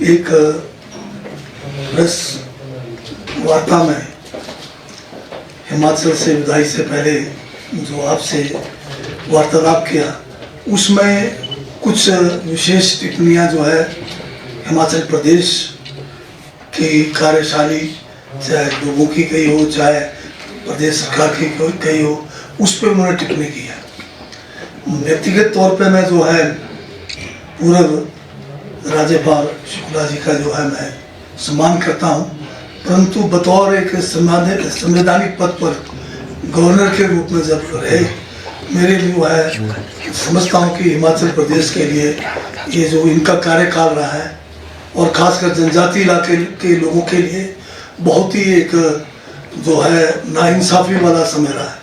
एक प्रेस वार्ता में हिमाचल से विदाई से पहले जो आपसे वार्तालाप किया, उसमें कुछ विशेष टिप्पणियां जो है हिमाचल प्रदेश की कार्यशाली, चाहे लोगों की कही हो चाहे प्रदेश सरकार की कही हो, उस पर उन्होंने टिप्पणी की है। व्यक्तिगत तौर पे मैं जो है पूर्व राज्यपाल शुक्ला जी का जो है मैं सम्मान करता हूँ, परंतु बतौर एक संवैधानिक पद पर गवर्नर के रूप में जब रहे, मेरे लिए जो है समझता हूँ कि हिमाचल प्रदेश के लिए ये जो इनका कार्यकाल रहा है और खासकर जनजातीय इलाके के लोगों के लिए बहुत ही एक जो है नाइंसाफी वाला समय रहा है।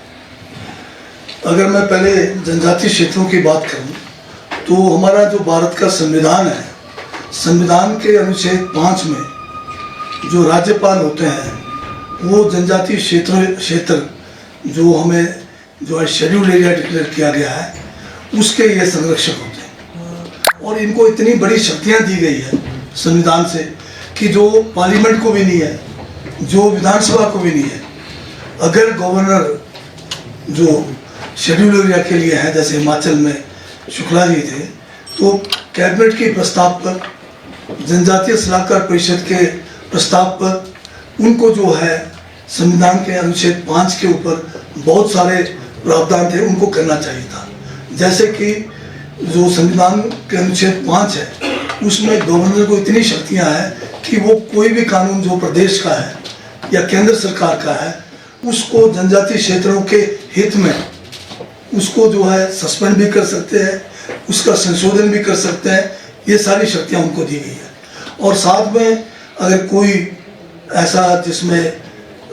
अगर मैं पहले जनजातीय क्षेत्रों की बात करूं तो हमारा जो भारत का संविधान है, संविधान के अनुच्छेद 5 में जो राज्यपाल होते हैं वो जनजातीय क्षेत्र जो हमें जो है शेड्यूल एरिया डिक्लेयर किया गया है उसके ये संरक्षक होते हैं और इनको इतनी बड़ी शक्तियां दी गई है संविधान से कि जो पार्लियामेंट को भी नहीं है, जो विधानसभा को भी नहीं है। अगर गवर्नर जो शेड्यूल एरिया के लिए है, जैसे हिमाचल में शुक्ला जी थे, तो कैबिनेट के प्रस्ताव पर, जनजातीय सलाहकार परिषद के प्रस्ताव पर उनको जो है संविधान के अनुच्छेद 5 के ऊपर बहुत सारे प्रावधान थे उनको करना चाहिए था। जैसे कि जो संविधान के अनुच्छेद 5 है उसमें गवर्नर को इतनी शक्तियां हैं कि वो कोई भी कानून जो प्रदेश का है या केंद्र सरकार का है उसको जनजातीय क्षेत्रों के हित में उसको जो है सस्पेंड भी कर सकते हैं, उसका संशोधन भी कर सकते हैं। ये सारी शक्तियां उनको दी गई है। और साथ में अगर कोई ऐसा जिसमें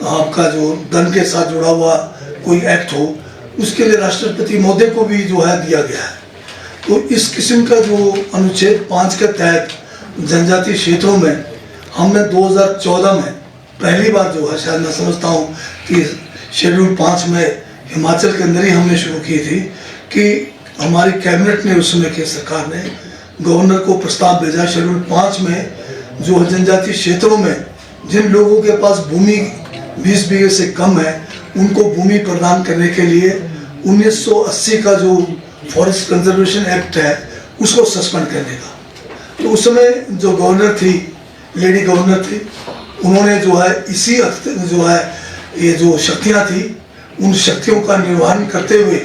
आपका जो धन के साथ जुड़ा हुआ कोई एक्ट हो उसके लिए राष्ट्रपति महोदय को भी जो है दिया गया है। तो इस किस्म का जो अनुच्छेद 5 के तहत जनजातीय क्षेत्रों में हमने 2014 में पहली बार जो है, शायद मैं समझता हूँ कि शेड्यूल 5 में हिमाचल के अंदर ही हमने शुरू की थी कि हमारी कैबिनेट ने उस समय की सरकार ने गवर्नर को प्रस्ताव भेजा शेड्यूल 5 में जो जनजातीय क्षेत्रों में जिन लोगों के पास भूमि 20 बीघे से कम है उनको भूमि प्रदान करने के लिए 1980 का जो फॉरेस्ट कंजर्वेशन एक्ट है उसको सस्पेंड करने का। तो उस समय जो गवर्नर थी, लेडी गवर्नर थी, उन्होंने जो है इसी जो है ये जो शक्तियाँ थी उन शक्तियों का निर्वहन करते हुए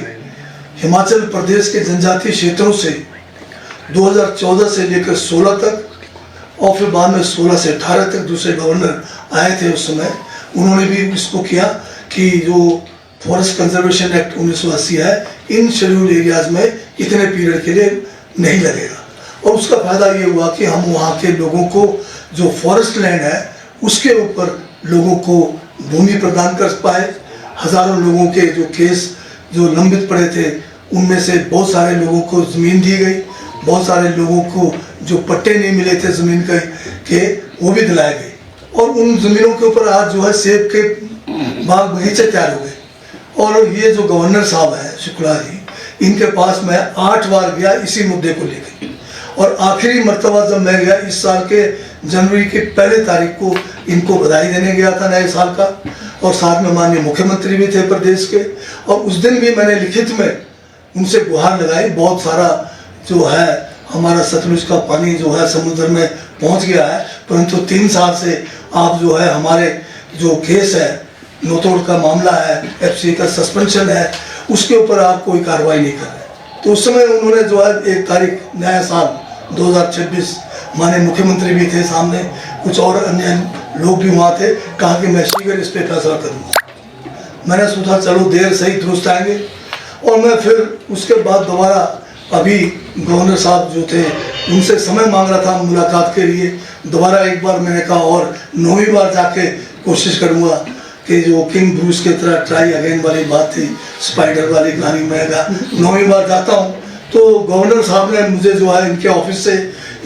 हिमाचल प्रदेश के जनजातीय क्षेत्रों से 2014 से लेकर 16 तक और फिर बाद में 16 से 18 तक दूसरे गवर्नर आए थे उस समय, उन्होंने भी इसको किया कि जो फॉरेस्ट कंजर्वेशन एक्ट 1980 है इन शेड्यूल एरियाज में इतने पीरियड के लिए नहीं लगेगा। और उसका फायदा ये हुआ कि हम वहाँ के लोगों को जो फॉरेस्ट लैंड है उसके ऊपर लोगों को भूमि प्रदान कर पाए। हजारों लोगों के जो केस जो लंबित पड़े थे उनमें से बहुत सारे लोगों को ज़मीन दी गई, बहुत सारे लोगों को जो पट्टे नहीं मिले थे ज़मीन के वो भी दिलाए गए। और उन ज़मीनों के ऊपर आज जो है सेब के बाग बगीचे तैयार हो गए। और ये जो गवर्नर साहब हैं शुक्ला जी, इनके पास मैं 8 बार गया इसी मुद्दे को लेकर। और आखिरी मर्तबा जब मैं गया इस साल के जनवरी की 1 तारीख को इनको बधाई देने गया था नए साल का, और साथ में माननीय मुख्यमंत्री भी थे प्रदेश के। और उस दिन भी मैंने लिखित में उनसे गुहार लगाई। बहुत सारा जो है हमारा सतलुज का पानी जो है समुद्र में पहुंच गया है, परंतु 3 साल से आप जो है हमारे जो केस है नोतोड़ का मामला है, एफसी का सस्पेंशन है, उसके ऊपर आप कोई कार्रवाई नहीं कर रहे। तो उस समय उन्होंने जो है 1 तारीख नया साल 2026 माननीय मुख्यमंत्री भी थे सामने, कुछ और अन्य लोग भी वहाँ थे, कहा कि मैं शीघ्र इस पर फैसला करूँगा। मैंने सोचा चलो देर सही दुरुस्त आएंगे। और मैं फिर उसके बाद दोबारा अभी गवर्नर साहब जो थे उनसे समय मांग रहा था मुलाकात के लिए। दोबारा एक बार मैंने कहा और 9वीं बार जाके कोशिश करूँगा कि जो किंग ब्रूस की तरह ट्राई अगेन वाली बात थी, स्पाइडर वाली कहानी, मैं 9वीं बार जाता हूँ। तो गवर्नर साहब ने मुझे जो है इनके ऑफिस से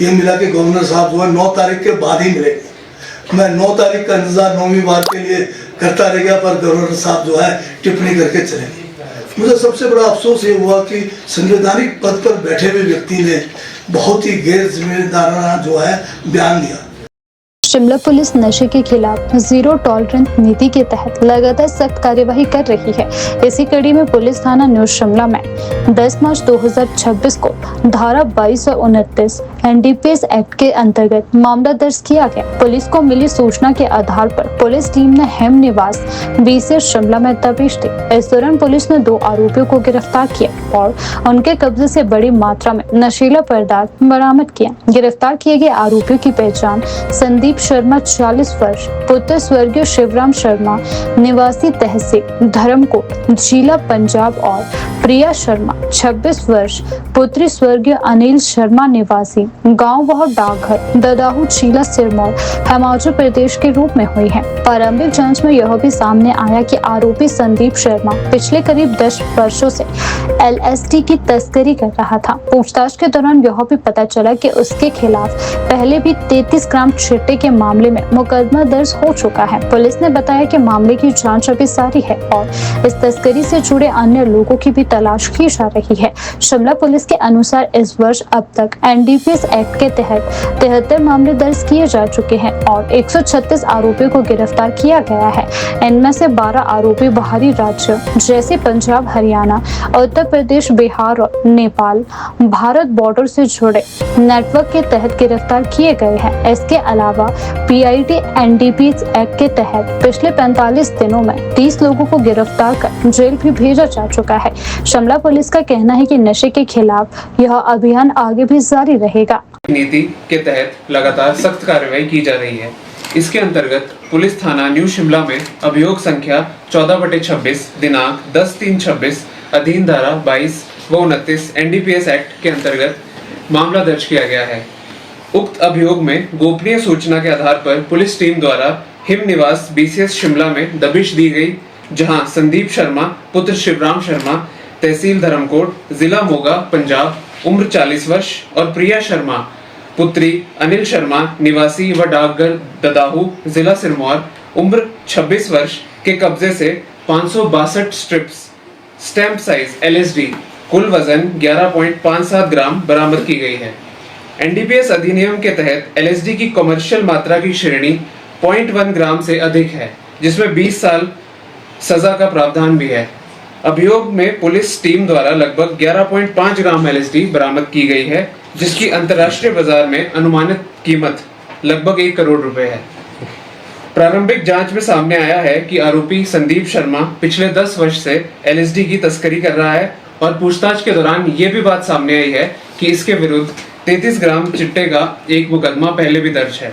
ये मिला कि गवर्नर साहब जो है 9 तारीख के बाद ही मिलेंगे। मैं 9 तारीख का इंतजार 9वीं बार के लिए करता रह गया, पर गवर्नर साहब जो है टिप्पणी करके चले गए। मुझे सबसे बड़ा अफसोस ये हुआ कि संवैधानिक पद पर बैठे हुए व्यक्ति ने बहुत ही गैर जिम्मेदाराना जो है बयान दिया। शिमला पुलिस नशे के खिलाफ जीरो टॉलरेंस नीति के तहत लगातार सख्त कार्यवाही कर रही है। इसी कड़ी में पुलिस थाना न्यू शिमला में 10 मार्च 2026 को धारा 22 और 29 एनडीपीएस एक्ट के अंतर्गत मामला दर्ज किया गया। पुलिस को मिली सूचना के आधार पर पुलिस टीम ने हेम निवास बीसी शिमला में तफ्तीश दी। इस दौरान पुलिस ने 2 आरोपियों को गिरफ्तार किया और उनके कब्जे से बड़ी मात्रा में नशीला पदार्थ बरामद किया। गिरफ्तार किए गए आरोपियों की पहचान संदीप शर्मा 40 वर्ष, पुत्र स्वर्गीय शिवराम शर्मा निवासी तहसील धर्मकोट जिला पंजाब और प्रिया शर्मा 26 वर्ष, पुत्री स्वर्गीय अनिल शर्मा निवासी गांव वह डाकघर ददाहू जिला सिरमौर हिमाचल प्रदेश के रूप में हुई है। प्रारंभिक जांच में यह भी सामने आया कि आरोपी संदीप शर्मा पिछले करीब 10 वर्षों से एलएसडी की तस्करी कर रहा था। पूछताछ के दौरान यह भी पता चला कि उसके खिलाफ पहले भी 33 ग्राम चिट्टे के मामले में मुकदमा दर्ज हो चुका है। पुलिस ने बताया कि मामले की जांच अभी जारी है और इस तस्करी से जुड़े अन्य लोगों की भी तलाश की जा रही है। शिमला पुलिस के अनुसार इस वर्ष अब तक एनडीपीएस एक्ट के तहत 73 मामले दर्ज किए जा चुके हैं और 136 आरोपियों को गिरफ्तार किया गया है। इनमें से 12 आरोपी बाहरी राज्यों जैसे पंजाब, हरियाणा, उत्तर प्रदेश, बिहार और नेपाल भारत बॉर्डर से जुड़े नेटवर्क के तहत गिरफ्तार किए गए हैं। इसके अलावा PIT NDPS एक्ट के तहत पिछले 45 दिनों में 30 लोगों को गिरफ्तार कर जेल भी भेजा जा चुका है। शिमला पुलिस का कहना है कि नशे के खिलाफ यह अभियान आगे भी जारी रहेगा। नीति के तहत लगातार सख्त कार्रवाई की जा रही है। इसके अंतर्गत पुलिस थाना न्यू शिमला में अभियोग संख्या 14/26 दिनांक 10/3/26 अधीन धारा 22 व 29 NDPS एक्ट के अंतर्गत मामला दर्ज किया गया है। उक्त अभियोग में गोपनीय सूचना के आधार पर पुलिस टीम द्वारा हिम निवास BCS शिमला में दबिश दी गई, जहां संदीप शर्मा पुत्र शिवराम शर्मा तहसील धर्मकोट जिला मोगा पंजाब उम्र 40 वर्ष और प्रिया शर्मा पुत्री अनिल शर्मा निवासी व डाकघर ददाहू जिला सिरमौर उम्र 26 वर्ष के कब्जे से 562 स्ट्रिप्स स्टैंप साइज LSD कुल वजन 11.57 ग्राम बरामद की गई है। NDPS अधिनियम के तहत LSD की कमर्शियल मात्रा की श्रेणी 0.1 ग्राम से अधिक है, जिसमें 20 साल सजा का प्रावधान भी है। अभियोग में पुलिस टीम द्वारा लगभग 11.5 ग्राम LSD बरामद की गई है, जिसकी अंतर्राष्ट्रीय बाजार में अनुमानित कीमत लगभग 1 करोड़ रुपए है। प्रारंभिक जांच में सामने आया है कि आरोपी संदीप शर्मा पिछले 10 वर्ष से LSD की तस्करी कर रहा है और पूछताछ के दौरान ये भी बात सामने आई है कि इसके विरुद्ध 33 ग्राम चिट्टे का एक मुकदमा पहले भी दर्ज है।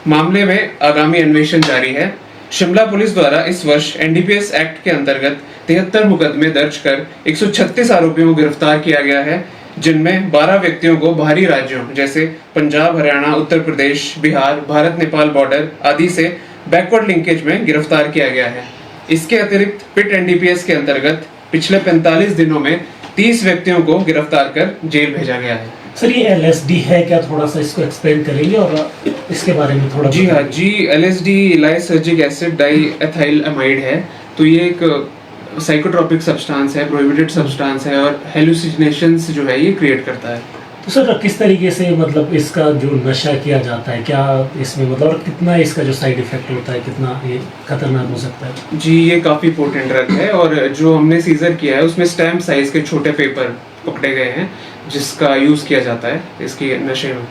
मामले में आगामी अन्वेषण जारी है। शिमला पुलिस द्वारा इस वर्ष NDPS एक्ट के अंतर्गत 73 मुकदमे दर्ज कर 136 आरोपियों को गिरफ्तार किया गया है, जिनमें 12 व्यक्तियों को बाहरी राज्यों जैसे पंजाब, हरियाणा, उत्तर प्रदेश, बिहार, भारत नेपाल बॉर्डर आदि से बैकवर्ड लिंकेज में गिरफ्तार किया गया है। इसके अतिरिक्त पिट NDPS के अंतर्गत पिछले 45 दिनों में 30 व्यक्तियों को गिरफ्तार कर जेल भेजा गया है। सर, ये LSD है क्या? थोड़ा सा इसको एक्सप्लेन करेंगे और इसके बारे में थोड़ा। जी हाँ जी, LSD लाइसर्जिक एसिड डाइएथाइलएमाइड है। तो ये एक साइकोट्रोपिक सब्सटेंस है, प्रोहिबिटेड सब्सटेंस है और हेलुसिनेशंस जो है ये क्रिएट करता है। तो सर, किस तरीके से मतलब इसका जो नशा किया जाता है, क्या इसमें मतलब और कितना इसका जो साइड इफेक्ट होता है, कितना ये खतरनाक हो सकता है? जी, ये काफ़ी पोटेंट ड्रग है और जो हमने सीजर किया है उसमें स्टैम्प साइज के छोटे पेपर पकड़े गए हैं, जिसका यूज़ किया जाता है इसके नशे में।